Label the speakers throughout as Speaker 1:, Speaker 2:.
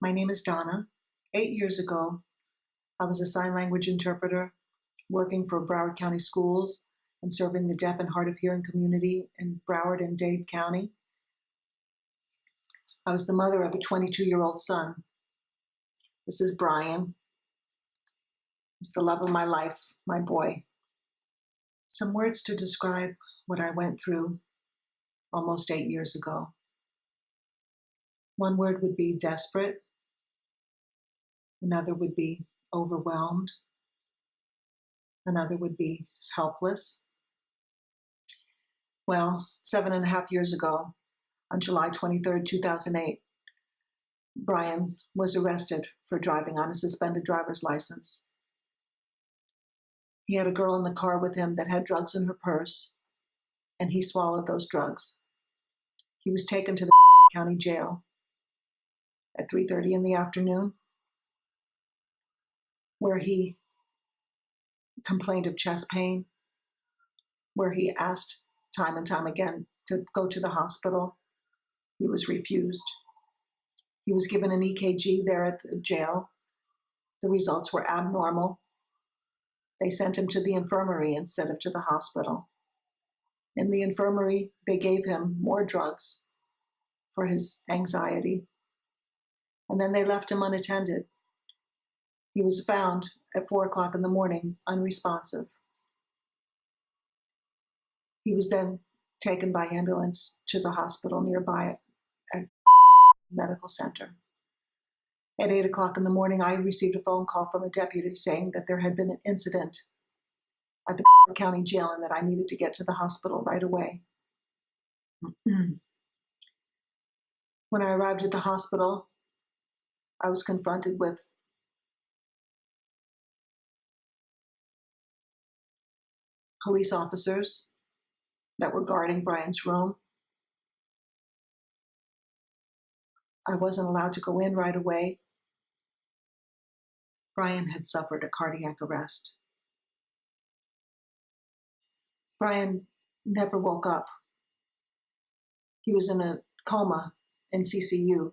Speaker 1: My name is Donna. 8 years ago, I was a sign language interpreter working for Broward County Schools and serving the deaf and hard of hearing community in Broward and Dade County. I was the mother of a 22-year-old son. This is Brian. He's the love of my life, my boy. Some words to describe what I went through almost 8 years ago. One word would be desperate. Another would be overwhelmed. Another would be helpless. Well, 7.5 years ago, on July 23rd, 2008, Brian was arrested for driving on a suspended driver's license. He had a girl in the car with him that had drugs in her purse, and he swallowed those drugs. He was taken to the county jail at 3:30 in the afternoon, where he complained of chest pain, where he asked time and time again to go to the hospital. He was refused. He was given an EKG there at the jail. The results were abnormal. They sent him to the infirmary instead of to the hospital. In the infirmary, they gave him more drugs for his anxiety, and then they left him unattended. He was found at 4 o'clock in the morning, unresponsive. He was then taken by ambulance to the hospital nearby at medical center. At 8 o'clock in the morning, I received a phone call from a deputy saying that there had been an incident at the county jail and that I needed to get to the hospital right away. When I arrived at the hospital, I was confronted with police officers that were guarding Brian's room. I wasn't allowed to go in right away. Brian had suffered a cardiac arrest. Brian never woke up. He was in a coma in CCU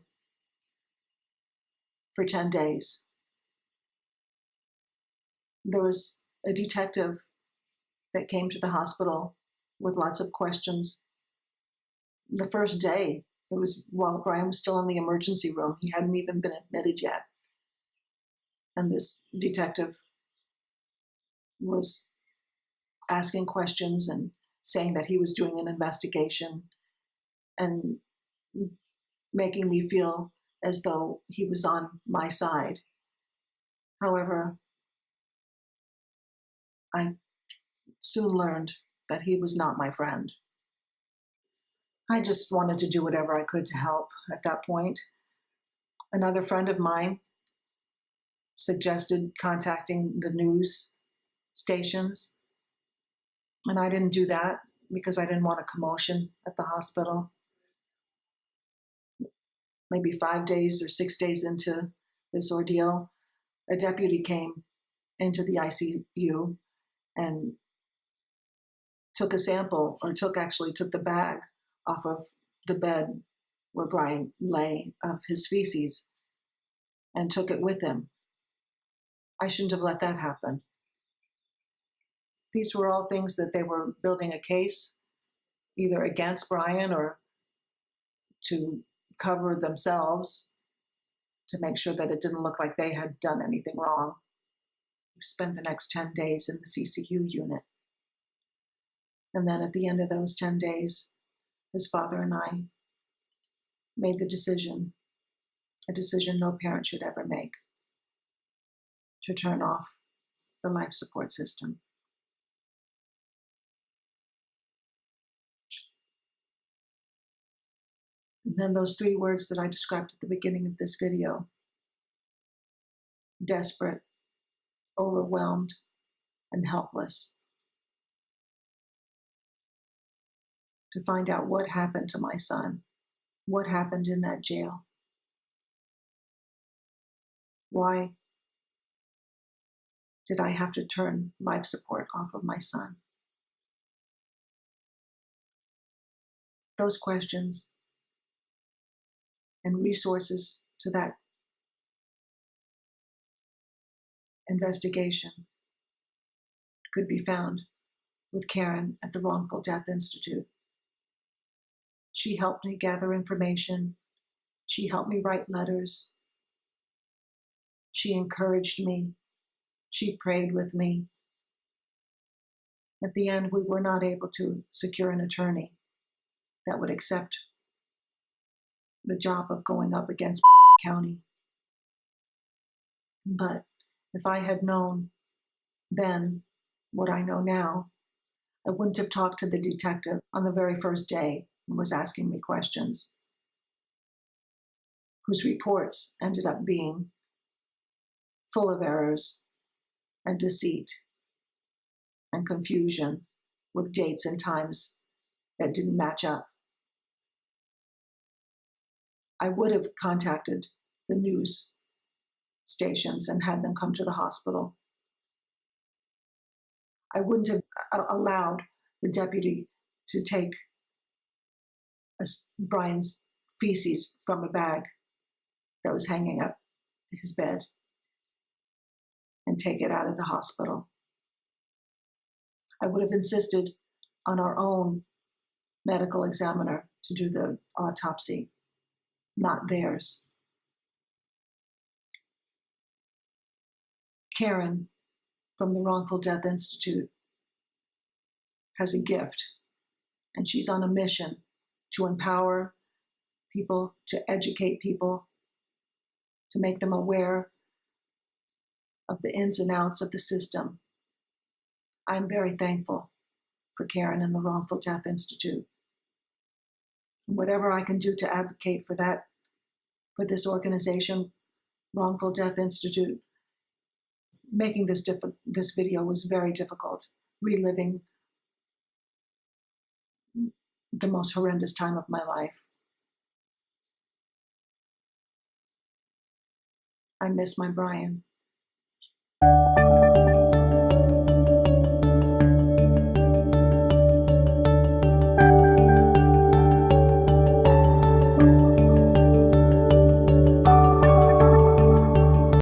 Speaker 1: for 10 days. There was a detective that came to the hospital with lots of questions. The first day, it was while Brian was still in the emergency room. He hadn't even been admitted yet. And this detective was asking questions and saying that he was doing an investigation and making me feel as though he was on my side. However, I soon learned that he was not my friend. I just wanted to do whatever I could to help at that point. Another friend of mine suggested contacting the news stations, and I didn't do that because I didn't want a commotion at the hospital. Maybe 5 days or 6 days into this ordeal, a deputy came into the ICU and took a sample, or took the bag off of the bed where Brian lay of his feces and took it with him. I shouldn't have let that happen. These were all things that they were building a case either against Brian or to cover themselves, to make sure that it didn't look like they had done anything wrong. We spent the next 10 days in the CCU unit. And then at the end of those 10 days, his father and I made the decision, a decision no parent should ever make, to turn off the life support system. And then those 3 words that I described at the beginning of this video: desperate, overwhelmed, and helpless. To find out what happened to my son, what happened in that jail. Why did I have to turn life support off of my son? Those questions and resources to that investigation could be found with Karen at the Wrongful Death Institute. She helped me gather information. She helped me write letters. She encouraged me. She prayed with me. At the end, we were not able to secure an attorney that would accept the job of going up against County. But if I had known then what I know now, I wouldn't have talked to the detective on the very first day and was asking me questions, whose reports ended up being full of errors and deceit and confusion with dates and times that didn't match up. I would have contacted the news stations and had them come to the hospital. I wouldn't have allowed the deputy to take Brian's feces from a bag that was hanging up his bed and take it out of the hospital. I would have insisted on our own medical examiner to do the autopsy, not theirs. Karen from the Wrongful Death Institute has a gift, and she's on a mission to empower people, to educate people, to make them aware of the ins and outs of the system. I'm very thankful for Karen and the Wrongful Death Institute. Whatever I can do to advocate for that, for this organization, Wrongful Death Institute, making this video was very difficult, reliving the most horrendous time of my life. I miss my Brian.